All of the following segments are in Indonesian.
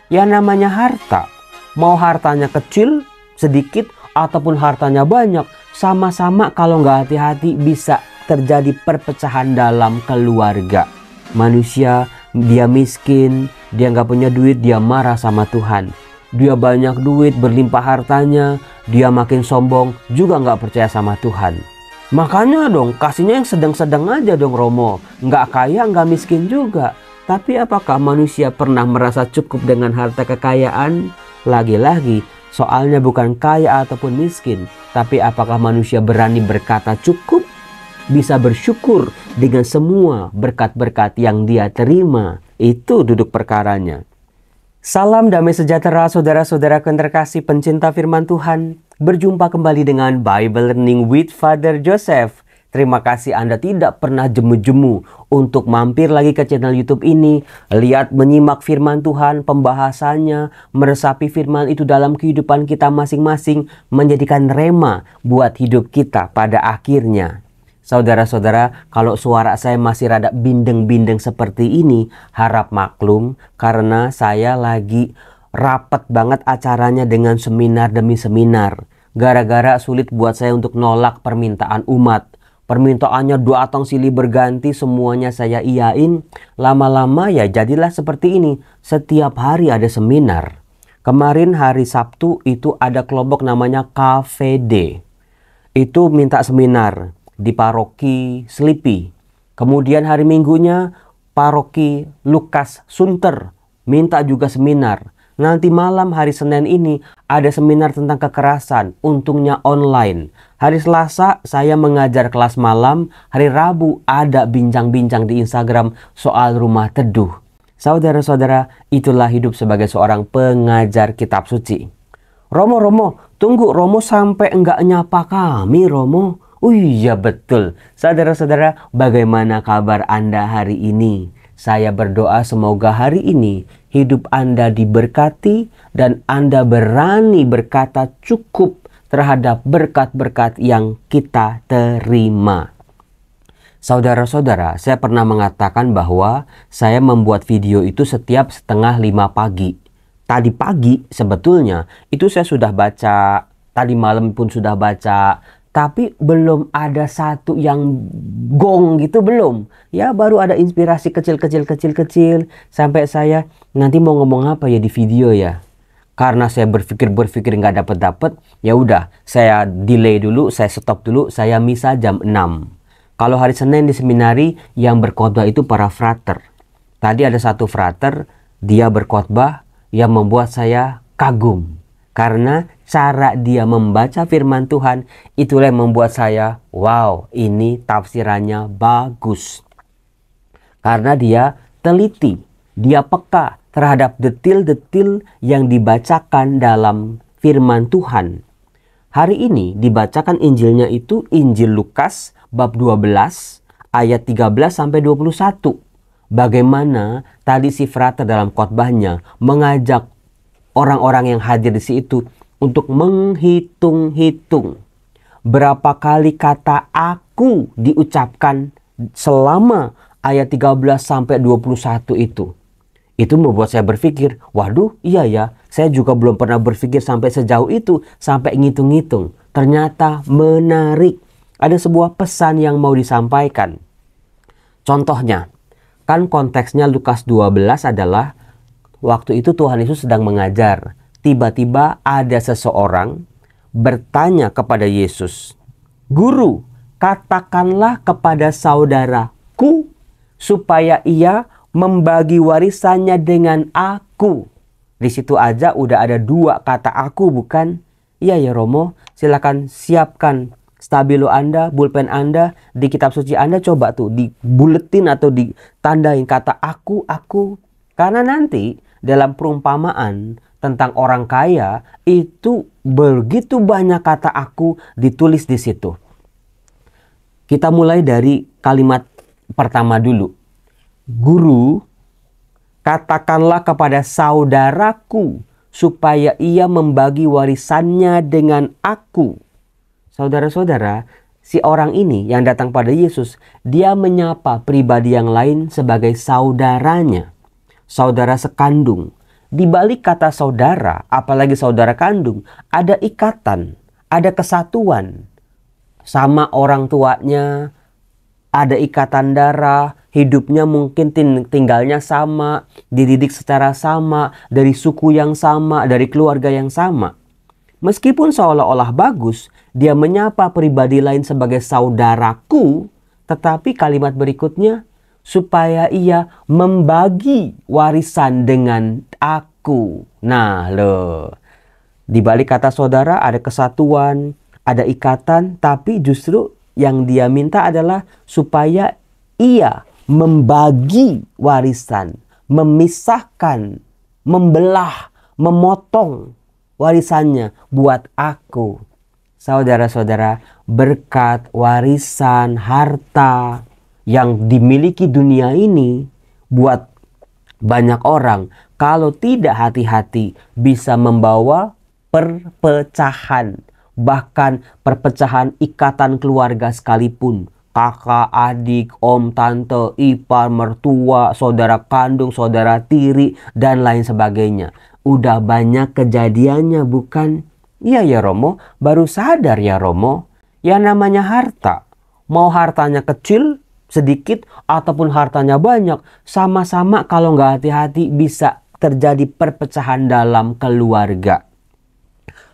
Ya namanya harta, mau hartanya kecil, sedikit, ataupun hartanya banyak, sama-sama kalau nggak hati-hati bisa terjadi perpecahan dalam keluarga. Manusia, dia miskin, dia nggak punya duit, dia marah sama Tuhan. Dia banyak duit, berlimpah hartanya, dia makin sombong, juga nggak percaya sama Tuhan. Makanya dong, kasihnya yang sedang-sedang aja dong Romo. Nggak kaya, nggak miskin juga. Tapi apakah manusia pernah merasa cukup dengan harta kekayaan? Lagi-lagi, soalnya bukan kaya ataupun miskin. Tapi apakah manusia berani berkata cukup? Bisa bersyukur dengan semua berkat-berkat yang dia terima. Itu duduk perkaranya. Salam damai sejahtera saudara-saudara yang terkasih pencinta firman Tuhan. Berjumpa kembali dengan Bible Learning with Father Joseph. Terima kasih Anda tidak pernah jemu-jemu untuk mampir lagi ke channel YouTube ini. Lihat, menyimak firman Tuhan, pembahasannya, meresapi firman itu dalam kehidupan kita masing-masing. Menjadikan rema buat hidup kita pada akhirnya. Saudara-saudara, kalau suara saya masih rada bindeng-bindeng seperti ini, harap maklum karena saya lagi rapet banget acaranya dengan seminar demi seminar. Gara-gara sulit buat saya untuk nolak permintaan umat. Permintaannya datang silih berganti, semuanya saya iyain. Lama-lama ya jadilah seperti ini. Setiap hari ada seminar. Kemarin hari Sabtu itu ada kelompok namanya KVD. Itu minta seminar di paroki Selipi. Kemudian hari Minggunya paroki Lukas Sunter minta juga seminar. Nanti malam hari Senin ini ada seminar tentang kekerasan, untungnya online. Hari Selasa saya mengajar kelas malam, hari Rabu ada bincang-bincang di Instagram soal rumah teduh. Saudara-saudara, itulah hidup sebagai seorang pengajar kitab suci. Romo, tunggu Romo sampai enggak nyapa kami Romo. Oh iya betul. Saudara-saudara, bagaimana kabar Anda hari ini? Saya berdoa semoga hari ini hidup Anda diberkati dan Anda berani berkata cukup terhadap berkat-berkat yang kita terima. Saudara-saudara, saya pernah mengatakan bahwa saya membuat video itu setiap 4:30 pagi. Tadi pagi sebetulnya itu saya sudah baca, tadi malam pun sudah baca. Tapi belum ada satu yang gong gitu, belum. Ya baru ada inspirasi kecil-kecil sampai saya nanti mau ngomong apa ya di video ya. Karena saya berpikir nggak dapet, ya udah saya delay dulu, saya stop dulu, saya misa jam 6. Kalau hari Senin di seminari yang berkhotbah itu para frater. Tadi ada satu frater, dia berkhotbah yang membuat saya kagum. Karena cara dia membaca firman Tuhan itulah yang membuat saya, wow, ini tafsirannya bagus. Karena dia teliti, dia peka terhadap detil-detil yang dibacakan dalam firman Tuhan. Hari ini dibacakan Injilnya itu Injil Lukas bab 12 ayat 13 sampai 21. Bagaimana tadi si frater dalam khotbahnya mengajak orang-orang yang hadir di situ untuk menghitung-hitung berapa kali kata aku diucapkan selama ayat 13 sampai 21 itu. Itu membuat saya berpikir, waduh iya ya, saya juga belum pernah berpikir sampai sejauh itu, sampai ngitung-ngitung. Ternyata menarik, ada sebuah pesan yang mau disampaikan. Contohnya, kan konteksnya Lukas 12 adalah waktu itu Tuhan Yesus sedang mengajar. Tiba-tiba ada seseorang bertanya kepada Yesus, "Guru, katakanlah kepada saudaraku supaya ia membagi warisannya dengan aku." Di situ aja udah ada 2 kata aku, bukan? Iya ya Romo, silakan siapkan stabilo Anda, pulpen Anda, di kitab suci Anda coba tuh dibuletin atau ditandain kata aku. Karena nanti dalam perumpamaan tentang orang kaya itu begitu banyak kata aku ditulis di situ. Kita mulai dari kalimat pertama dulu. Guru, katakanlah kepada saudaraku supaya ia membagi warisannya dengan aku. Saudara-saudara, si orang ini yang datang pada Yesus, dia menyapa pribadi yang lain sebagai saudaranya. Saudara sekandung. Di balik kata saudara, apalagi saudara kandung, ada ikatan, ada kesatuan. Sama orang tuanya, ada ikatan darah, hidupnya mungkin tinggalnya sama, dididik secara sama, dari suku yang sama, dari keluarga yang sama. Meskipun seolah-olah bagus, dia menyapa pribadi lain sebagai saudaraku, tetapi kalimat berikutnya, supaya ia membagi warisan dengan aku. Nah loh, di balik kata saudara ada kesatuan, ada ikatan, tapi justru yang dia minta adalah supaya ia membagi warisan, memisahkan, membelah, memotong warisannya buat aku. Saudara-saudara, berkat warisan harta yang dimiliki dunia ini buat banyak orang, kalau tidak hati-hati bisa membawa perpecahan, bahkan perpecahan ikatan keluarga sekalipun. Kakak, adik, om, tante, ipar, mertua, saudara kandung, saudara tiri, dan lain sebagainya. Udah banyak kejadiannya bukan? Iya ya Romo, baru sadar ya Romo. Ya namanya harta, mau hartanya kecil, sedikit, ataupun hartanya banyak, sama-sama kalau nggak hati-hati bisa terjadi perpecahan dalam keluarga.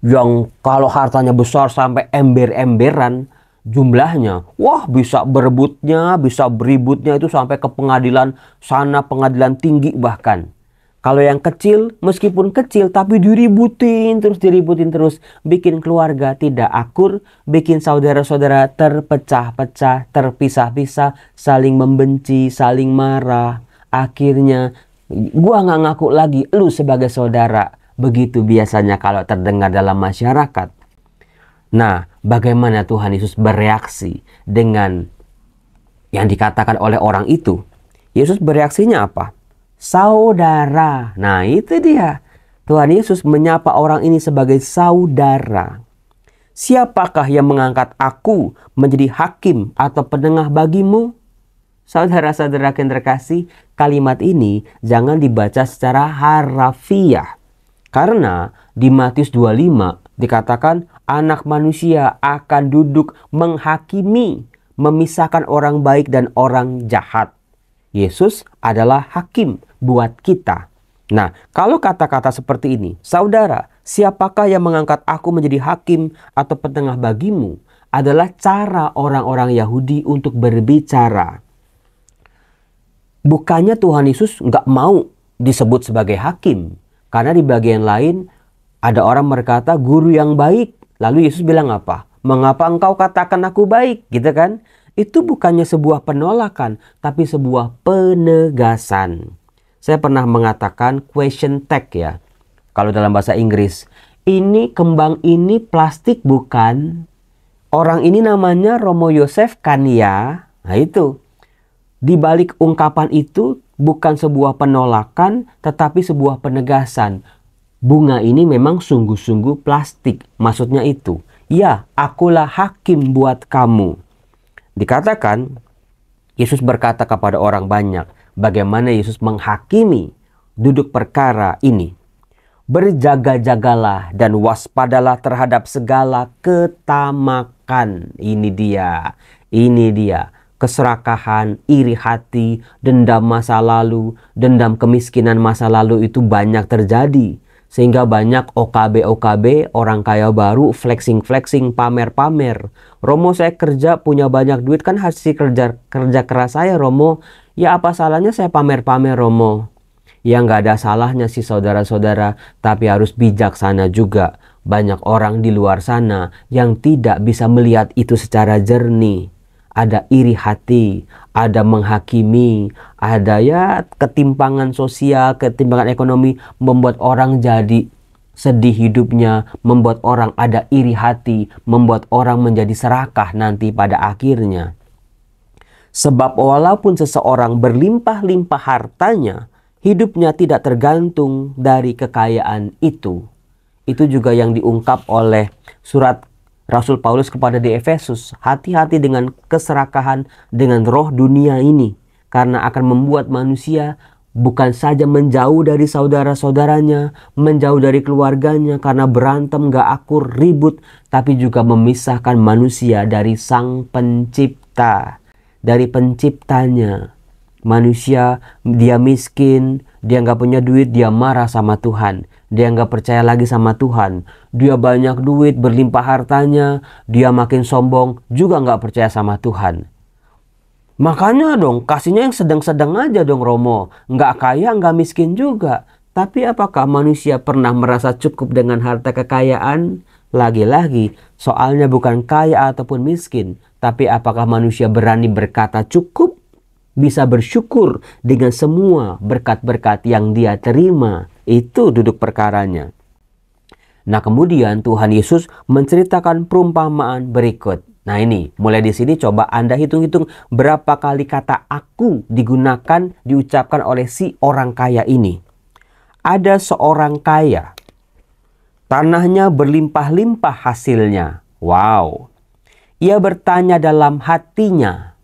Yang kalau hartanya besar sampai ember-emberan jumlahnya, wah bisa berebutnya, bisa beributnya itu sampai ke pengadilan sana, pengadilan tinggi bahkan. Kalau yang kecil, meskipun kecil tapi diributin terus, bikin keluarga tidak akur, bikin saudara-saudara terpecah-pecah, terpisah-pisah, saling membenci, saling marah. Akhirnya gua nggak ngaku lagi lu sebagai saudara. Begitu biasanya kalau terdengar dalam masyarakat. Nah, bagaimana Tuhan Yesus bereaksi dengan yang dikatakan oleh orang itu? Yesus bereaksinya apa? Saudara. Nah, itu dia. Tuhan Yesus menyapa orang ini sebagai saudara. Siapakah yang mengangkat aku menjadi hakim atau penengah bagimu? Saudara-saudara yang terkasih, kalimat ini jangan dibaca secara harafiah. Karena di Matius 25 dikatakan anak manusia akan duduk menghakimi, memisahkan orang baik dan orang jahat. Yesus adalah hakim buat kita. Nah, kalau kata-kata seperti ini, saudara, siapakah yang mengangkat aku menjadi hakim atau penengah bagimu? Adalah cara orang-orang Yahudi untuk berbicara. Bukannya Tuhan Yesus nggak mau disebut sebagai hakim. Karena di bagian lain ada orang berkata guru yang baik. Lalu Yesus bilang apa? Mengapa engkau katakan aku baik? Gitu kan? Itu bukannya sebuah penolakan, tapi sebuah penegasan. Saya pernah mengatakan question tag ya. Kalau dalam bahasa Inggris, ini kembang ini plastik bukan? Orang ini namanya Romo Yosef kan ya? Nah itu. Di balik ungkapan itu bukan sebuah penolakan, tetapi sebuah penegasan. Bunga ini memang sungguh-sungguh plastik. Maksudnya itu. Ya, akulah hakim buat kamu. Dikatakan, Yesus berkata kepada orang banyak bagaimana Yesus menghakimi duduk perkara ini. Berjaga-jagalah dan waspadalah terhadap segala ketamakan. Ini dia. Keserakahan, iri hati, dendam masa lalu, dendam kemiskinan masa lalu itu banyak terjadi. Sehingga banyak OKB, orang kaya baru, flexing, pamer-pamer. Romo saya kerja punya banyak duit, kan hasil kerja keras saya Romo. Ya apa salahnya saya pamer-pamer Romo? Ya nggak ada salahnya sih saudara-saudara, tapi harus bijaksana juga. Banyak orang di luar sana yang tidak bisa melihat itu secara jernih. Ada iri hati, ada menghakimi, ada ya ketimpangan sosial, ketimpangan ekonomi membuat orang jadi sedih hidupnya, membuat orang ada iri hati, membuat orang menjadi serakah nanti pada akhirnya. Sebab walaupun seseorang berlimpah-limpah hartanya, hidupnya tidak tergantung dari kekayaan itu. Itu juga yang diungkap oleh surat Rasul Paulus kepada di Efesus, hati-hati dengan keserakahan dengan roh dunia ini, karena akan membuat manusia bukan saja menjauh dari saudara-saudaranya, menjauh dari keluarganya karena berantem gak akur, ribut, tapi juga memisahkan manusia dari Sang Pencipta, dari Penciptanya. Manusia, dia miskin, dia gak punya duit, dia marah sama Tuhan. Dia gak percaya lagi sama Tuhan. Dia banyak duit, berlimpah hartanya, dia makin sombong, juga gak percaya sama Tuhan. Makanya dong, kasihnya yang sedang-sedang aja dong Romo. Nggak kaya, nggak miskin juga. Tapi apakah manusia pernah merasa cukup dengan harta kekayaan? Lagi-lagi, soalnya bukan kaya ataupun miskin. Tapi apakah manusia berani berkata cukup? Bisa bersyukur dengan semua berkat-berkat yang dia terima. Itu duduk perkaranya. Nah kemudian Tuhan Yesus menceritakan perumpamaan berikut. Nah ini, mulai di sini coba Anda hitung-hitung berapa kali kata aku digunakan, diucapkan oleh si orang kaya ini. Ada seorang kaya, tanahnya berlimpah-limpah hasilnya. Wow. Ia bertanya dalam hatinya,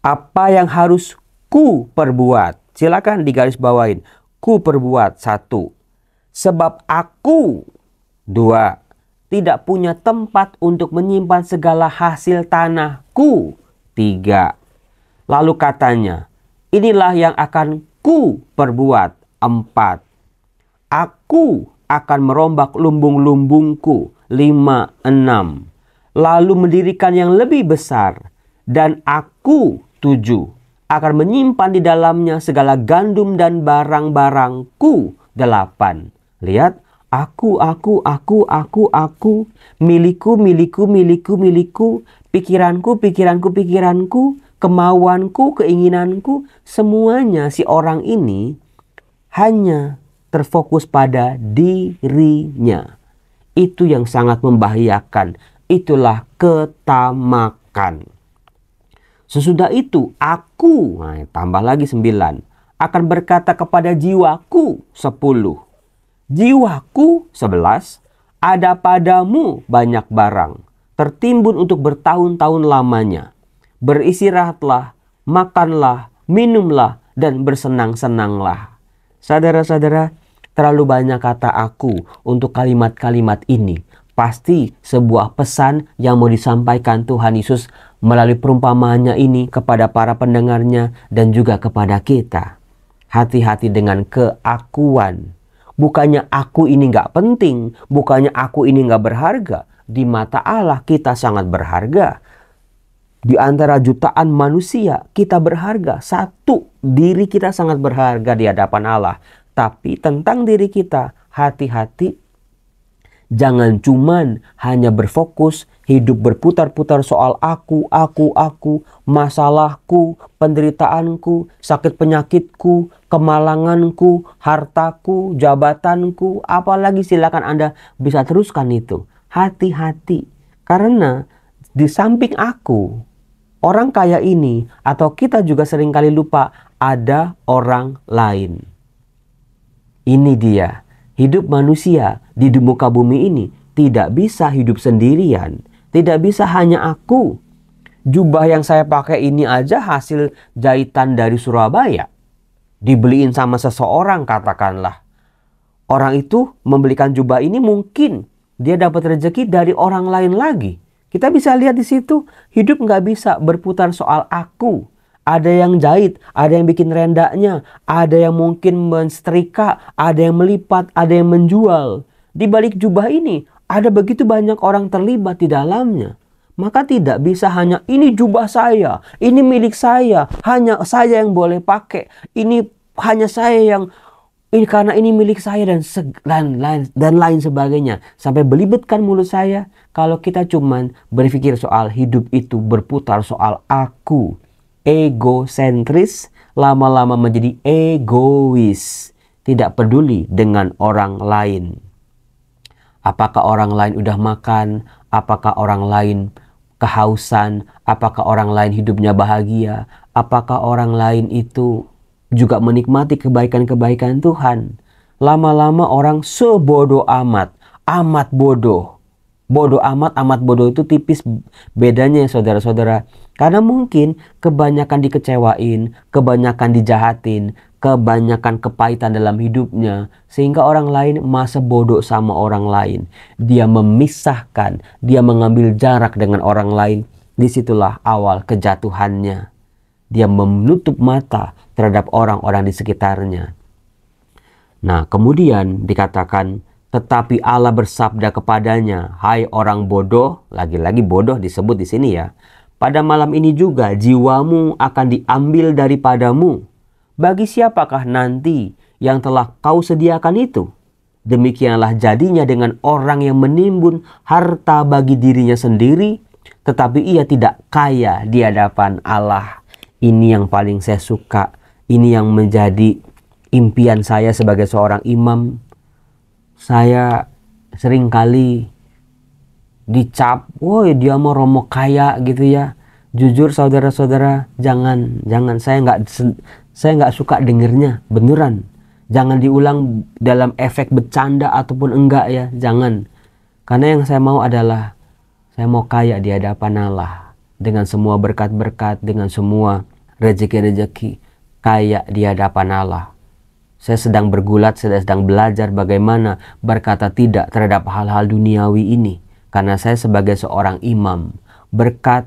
apa yang harus ku perbuat? Silakan digaris bawain. Ku perbuat 1. Sebab aku 2. Tidak punya tempat untuk menyimpan segala hasil tanahku. 3. Lalu katanya, inilah yang akan ku perbuat. 4. Aku akan merombak lumbung-lumbungku. 5. 6. Lalu mendirikan yang lebih besar. Dan aku 7. Akan menyimpan di dalamnya segala gandum dan barang-barangku. 8. Lihat. Aku, milikku, pikiranku, kemauanku, keinginanku, semuanya si orang ini hanya terfokus pada dirinya. Itu yang sangat membahayakan, itulah ketamakan. Sesudah itu aku, tambah lagi 9, akan berkata kepada jiwaku 10. Jiwaku 11, ada padamu banyak barang, tertimbun untuk bertahun-tahun lamanya. Beristirahatlah, makanlah, minumlah, dan bersenang-senanglah. Saudara-saudara, terlalu banyak kata aku untuk kalimat-kalimat ini. Pasti sebuah pesan yang mau disampaikan Tuhan Yesus melalui perumpamaannya ini kepada para pendengarnya dan juga kepada kita. Hati-hati dengan keakuan. Bukannya aku ini gak penting, bukannya aku ini gak berharga. Di mata Allah kita sangat berharga. Di antara jutaan manusia kita berharga. 1, diri kita sangat berharga di hadapan Allah. Tapi tentang diri kita, hati-hati. Jangan cuman hanya berfokus, hidup berputar-putar soal aku, masalahku, penderitaanku, sakit penyakitku, kemalanganku, hartaku, jabatanku, apalagi silakan Anda bisa teruskan itu. Hati-hati, karena di samping aku, orang kaya ini, atau kita juga seringkali lupa, ada orang lain. Ini dia. Hidup manusia di muka bumi ini tidak bisa hidup sendirian. Tidak bisa hanya aku. Jubah yang saya pakai ini aja hasil jahitan dari Surabaya. Dibeliin sama seseorang katakanlah. Orang itu membelikan jubah ini mungkin dia dapat rezeki dari orang lain lagi. Kita bisa lihat di situ hidup nggak bisa berputar soal aku. Ada yang jahit, ada yang bikin rendaknya, ada yang mungkin mensetrika, ada yang melipat, ada yang menjual. Di balik jubah ini, ada begitu banyak orang terlibat di dalamnya. Maka tidak bisa hanya ini jubah saya, ini milik saya, hanya saya yang boleh pakai. Ini hanya saya yang, ini karena ini milik saya dan lain sebagainya. Sampai belibetkan mulut saya kalau kita cuman berpikir soal hidup itu berputar soal aku. Egosentris, lama-lama menjadi egois, tidak peduli dengan orang lain. Apakah orang lain udah makan? Apakah orang lain kehausan? Apakah orang lain hidupnya bahagia? Apakah orang lain itu juga menikmati kebaikan-kebaikan Tuhan? Lama-lama orang sebodoh amat bodoh. Bodoh amat, amat bodoh itu tipis bedanya ya saudara-saudara. Karena mungkin kebanyakan dikecewain, kebanyakan dijahatin, kebanyakan kepahitan dalam hidupnya. Sehingga orang lain masa bodoh sama orang lain. Dia memisahkan, dia mengambil jarak dengan orang lain. Disitulah awal kejatuhannya. Dia menutup mata terhadap orang-orang di sekitarnya. Nah, kemudian dikatakan, tetapi Allah bersabda kepadanya, hai orang bodoh, lagi-lagi bodoh disebut di sini ya. Pada malam ini juga jiwamu akan diambil daripadamu. Bagi siapakah nanti yang telah kau sediakan itu? Demikianlah jadinya dengan orang yang menimbun harta bagi dirinya sendiri, tetapi ia tidak kaya di hadapan Allah. Ini yang paling saya suka. Ini yang menjadi impian saya sebagai seorang imam. Saya sering kali dicap, woi dia mau romo kaya gitu ya. Jujur saudara-saudara, jangan saya nggak suka dengernya, beneran. Jangan diulang dalam efek bercanda ataupun enggak ya, jangan. Karena yang saya mau adalah saya mau kaya di hadapan Allah dengan semua berkat-berkat, dengan semua rezeki-rezeki, kaya di hadapan Allah. Saya sedang bergulat, saya sedang belajar bagaimana berkata tidak terhadap hal-hal duniawi ini. Karena saya sebagai seorang imam, berkat,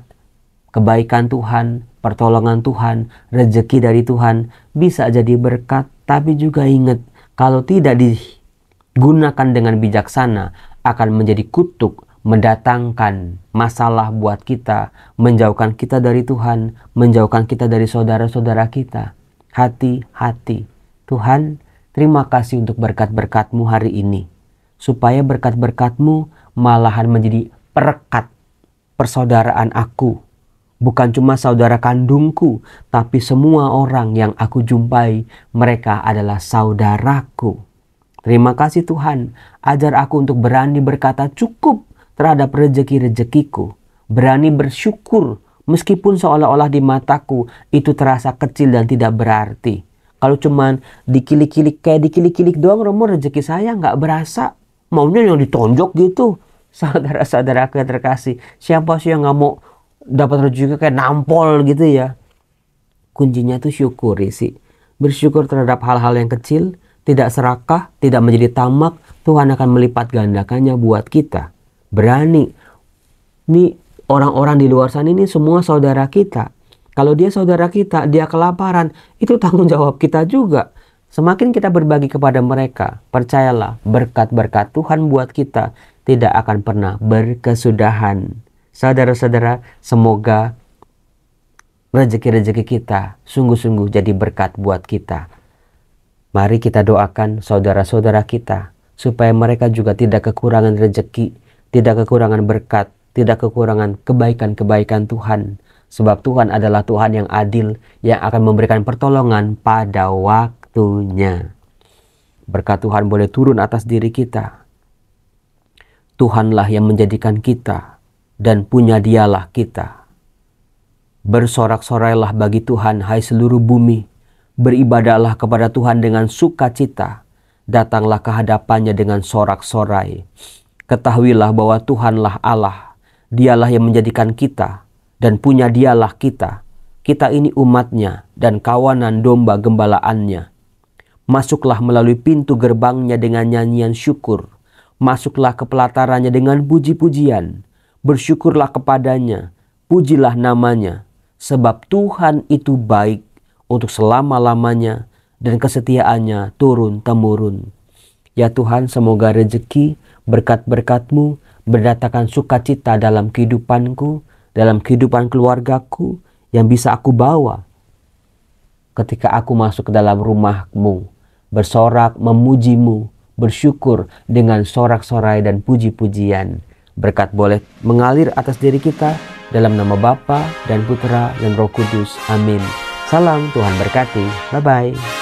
kebaikan Tuhan, pertolongan Tuhan, rezeki dari Tuhan bisa jadi berkat. Tapi juga ingat, kalau tidak digunakan dengan bijaksana akan menjadi kutuk, mendatangkan masalah buat kita, menjauhkan kita dari Tuhan, menjauhkan kita dari saudara-saudara kita. Hati-hati. Tuhan, terima kasih untuk berkat-berkat-Mu hari ini. Supaya berkat-berkat-Mu malahan menjadi perekat persaudaraan aku. Bukan cuma saudara kandungku, tapi semua orang yang aku jumpai, mereka adalah saudaraku. Terima kasih Tuhan, ajar aku untuk berani berkata cukup terhadap rezeki-rezekiku. Berani bersyukur, meskipun seolah-olah di mataku itu terasa kecil dan tidak berarti. Kalau cuman dikilik-kilik kayak dikilik-kilik doang, Romo rezeki saya nggak berasa. Maunya yang ditonjok gitu. Saudara-saudaraku yang terkasih, siapa sih yang nggak mau dapat rezeki kayak nampol gitu ya? Kuncinya tuh syukuri sih. Bersyukur terhadap hal-hal yang kecil, tidak serakah, tidak menjadi tamak. Tuhan akan melipat gandakannya buat kita. Berani. Nih orang-orang di luar sana ini semua saudara kita. Kalau dia saudara kita, dia kelaparan, itu tanggung jawab kita juga. Semakin kita berbagi kepada mereka, percayalah berkat-berkat Tuhan buat kita tidak akan pernah berkesudahan. Saudara-saudara, semoga rezeki-rezeki kita sungguh-sungguh jadi berkat buat kita. Mari kita doakan saudara-saudara kita supaya mereka juga tidak kekurangan rezeki, tidak kekurangan berkat, tidak kekurangan kebaikan-kebaikan Tuhan. Sebab Tuhan adalah Tuhan yang adil, yang akan memberikan pertolongan pada waktunya. Berkat Tuhan boleh turun atas diri kita. Tuhanlah yang menjadikan kita, dan punya Dialah kita. Bersorak-sorailah bagi Tuhan, hai seluruh bumi. Beribadahlah kepada Tuhan dengan sukacita. Datanglah ke hadapannya dengan sorak-sorai. Ketahuilah bahwa Tuhanlah Allah. Dialah yang menjadikan kita, dan punya Dialah kita. Kita ini umatnya dan kawanan domba gembalaannya. Masuklah melalui pintu gerbangnya dengan nyanyian syukur. Masuklah ke pelatarannya dengan puji-pujian. Bersyukurlah kepadanya, pujilah namanya. Sebab Tuhan itu baik untuk selama-lamanya dan kesetiaannya turun-temurun. Ya Tuhan, semoga rezeki, berkat-berkat-Mu berdatangkan sukacita dalam kehidupanku, dalam kehidupan keluargaku yang bisa aku bawa ketika aku masuk ke dalam rumah-Mu, bersorak memuji-Mu, bersyukur dengan sorak-sorai dan puji-pujian. Berkat boleh mengalir atas diri kita dalam nama Bapa dan Putra dan Roh Kudus. Amin. Salam, Tuhan berkati. Bye-bye.